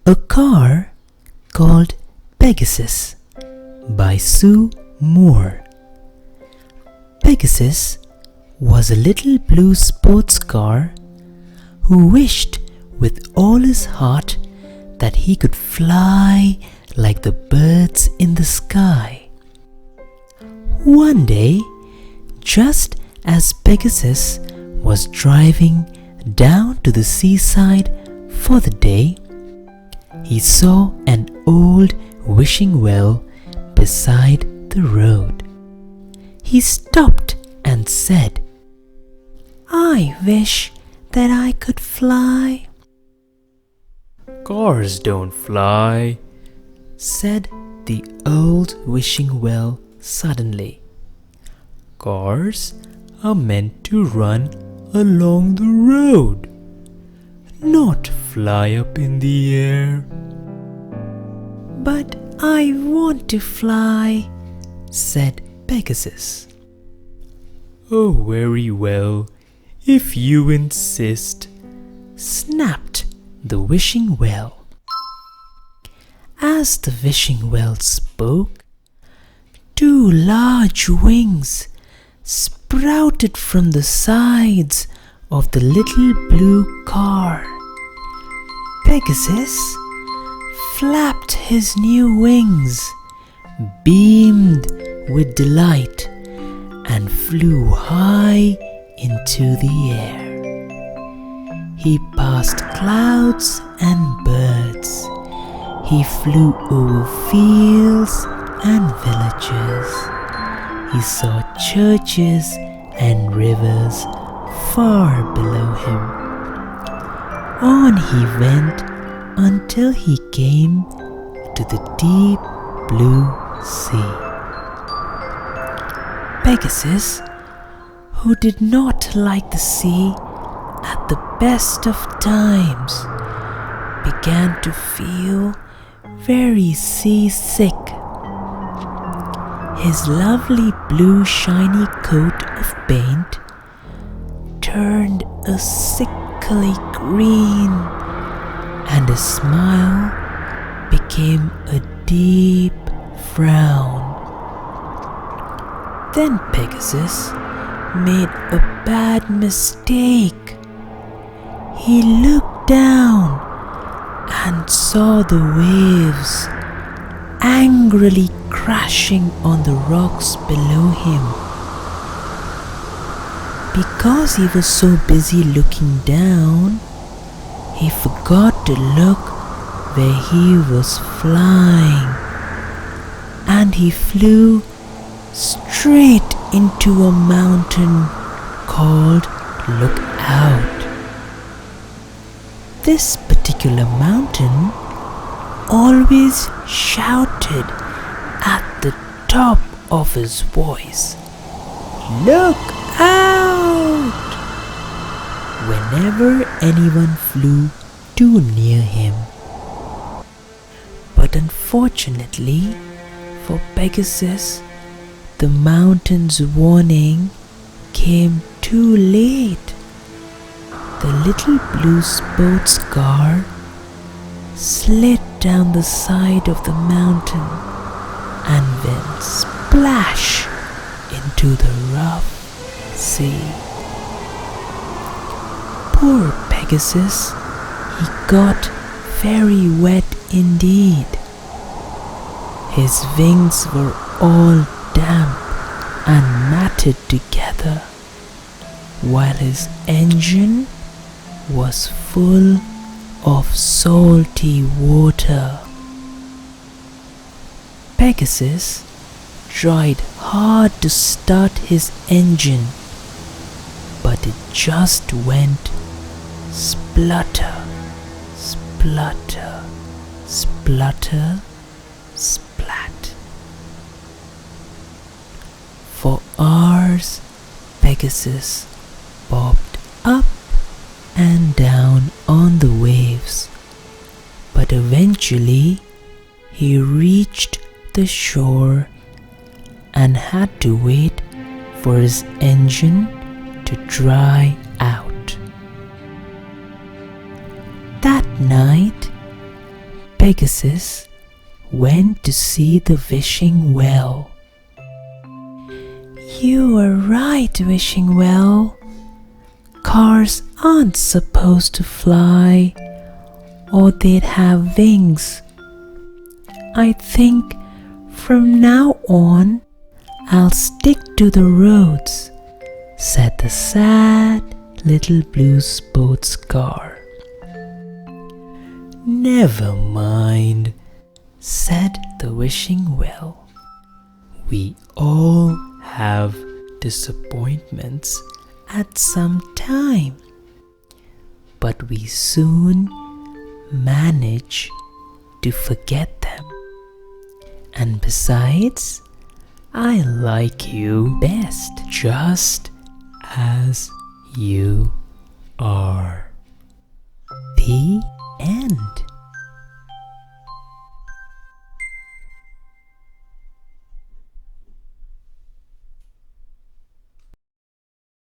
A Car Called Pegasus by Sue Moore. Pegasus was a little blue sports car who wished with all his heart that he could fly like the birds in the sky. One day, just as Pegasus was driving down to the seaside for the day, he saw an old wishing well beside the road. He stopped and said, "I wish that I could fly." "Cars don't fly," said the old wishing well suddenly. "Cars are meant to run along the road, not fly up in the air." "But I want to fly," said Pegasus. "Oh, very well, if you insist," snapped the wishing well. As the wishing well spoke, two large wings sprouted from the sides of the little blue car. Pegasus flapped his new wings, beamed with delight, and flew high into the air. He passed clouds and birds. He flew over fields and villages. He saw churches and rivers far below him. On he went until he came to the deep blue sea. Pegasus, who did not like the sea at the best of times, began to feel very seasick. His lovely blue shiny coat of paint turned a sickly green, and his smile became a deep frown. Then Pegasus made a bad mistake. He looked down and saw the waves angrily crashing on the rocks below him. Because he was so busy looking down, he forgot to look where he was flying, and he flew straight into a mountain called Lookout. This particular mountain always shouted at the top of his voice, "Look out!" whenever anyone flew too near him. But unfortunately for Pegasus, the mountain's warning came too late. The little blue sports car slid down the side of the mountain and went splash into the rough sea. Poor Pegasus, he got very wet indeed. His wings were all damp and matted together, while his engine was full of salty water. Pegasus tried hard to start his engine, but it just went splutter, splutter, splutter, splat. For hours, Pegasus bobbed up and down on the waves, but eventually he reached the shore and had to wait for his engine to dry out. That night, Pegasus went to see the wishing well. "You were right, wishing well. Cars aren't supposed to fly, or they'd have wings. I think from now on I'll stick to the roads," said the sad little blue sports car. "Never mind," said the wishing well. "We all have disappointments at some time, but we soon manage to forget them. And besides, I like you best just as you are." The